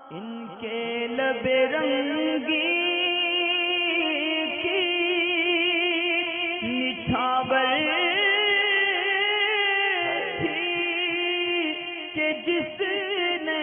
इनके लबे रंगी की निछावर थी कि जिसने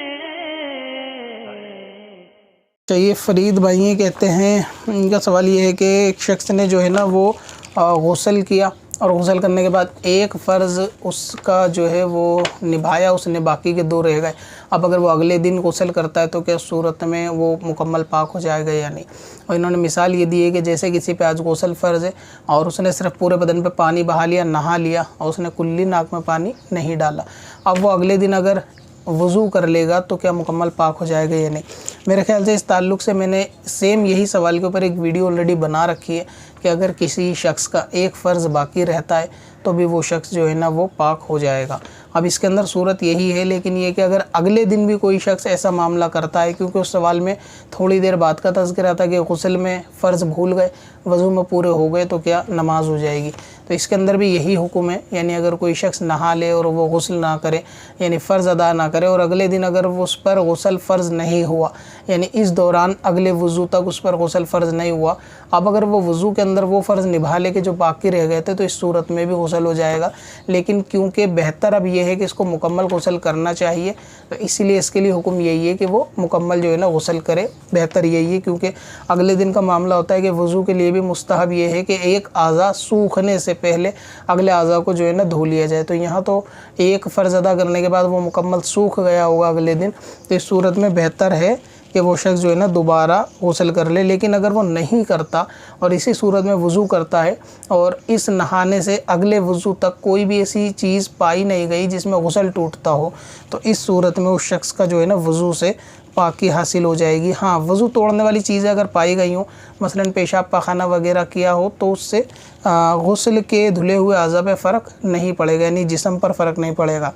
चाहिए। फरीद भाई ये कहते हैं, इनका सवाल ये है कि एक शख्स ने जो है ना वो गुस्ल किया और गुस्ल करने के बाद एक फ़र्ज़ उसका जो है वो निभाया उसने, बाकी के 2 रह गए। अब अगर वो अगले दिन गुस्ल करता है तो क्या सूरत में वो मुकम्मल पाक हो जाएगा या नहीं। और इन्होंने मिसाल ये दी है कि जैसे किसी पे आज गुस्ल फ़र्ज़ है और उसने सिर्फ पूरे बदन पे पानी बहा लिया, नहा लिया और उसने कुल्ली नाक में पानी नहीं डाला, अब वो अगले दिन अगर वज़ू कर लेगा तो क्या मुकम्मल पाक हो जाएगा या नहीं। मेरे ख्याल से इस ताल्लुक़ से मैंने सेम यही सवाल के ऊपर एक वीडियो ऑलरेडी बना रखी है कि अगर किसी शख्स का एक फ़र्ज़ बाकी रहता है तो भी वो शख्स जो है ना वो पाक हो जाएगा। अब इसके अंदर सूरत यही है, लेकिन ये कि अगर अगले दिन भी कोई शख्स ऐसा मामला करता है, क्योंकि उस सवाल में थोड़ी देर बाद का तज़किरा था कि गुस्ल में फ़र्ज़ भूल गए, वज़ू में पूरे हो गए तो क्या नमाज हो जाएगी। तो इसके अंदर भी यही हुक्म है, यानी अगर कोई शख्स नहा ले और वो गुस्ल ना करे, यानी फ़र्ज़ अदा ना करे, और अगले दिन अगर उस पर गुस्ल फ़र्ज़ नहीं हुआ, यानी इस दौरान अगले वज़ू तक उस पर गुस्ल फ़र्ज़ नहीं हुआ, अब अगर वो वज़ू के अंदर वो फ़र्ज़ निभा ले के जो बाकी रह गए थे तो इस सूरत में भी गुस्ल हो जाएगा। लेकिन क्योंकि बेहतर अब ये है कि इसको मुकम्मल गुस्ल करना चाहिए, तो इसीलिए इसके लिए हुक्म यही है कि वो मुकम्मल जो है ना गुस्ल करे। बेहतर यही है, क्योंकि अगले दिन का मामला होता है कि वज़ू के लिए भी मुस्तहब ये है कि एक आज़ा सूखने से पहले अगले आज़ा को जो है ना धो लिया जाए। तो यहाँ तो एक फ़र्ज़ अदा करने के बाद वो मुकम्मल सूख गया होगा अगले दिन, तो इस सूरत में बेहतर है कि वो शख्स जो है ना दोबारा गुस्ल कर ले। लेकिन अगर वो नहीं करता और इसी सूरत में वज़ू करता है और इस नहाने से अगले वज़ू तक कोई भी ऐसी चीज़ पाई नहीं गई जिसमें गुस्ल टूटता हो, तो इस सूरत में उस शख्स का जो है ना वज़ू से पाकी हासिल हो जाएगी। हाँ, वज़ू तोड़ने वाली चीज़ें अगर पाई गई हों, मसलन पेशाब पाखाना वगैरह किया हो, तो उससे गुस्ल के धुले हुए अज़ा पे फ़र्क नहीं पड़ेगा, यानी जिस्म पर फ़र्क नहीं पड़ेगा।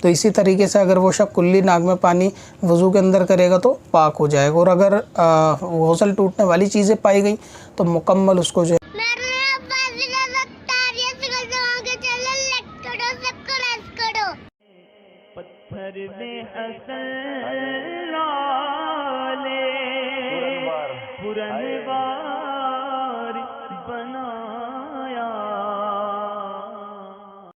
तो इसी तरीके से अगर वो शख्स कुल्ली नाक में पानी वज़ू के अंदर करेगा तो पाक हो जाएगा। और अगर गुस्ल टूटने वाली चीज़ें पाई गई तो मुकम्मल उसको जो पत्थर में हसन लाले पुरनवार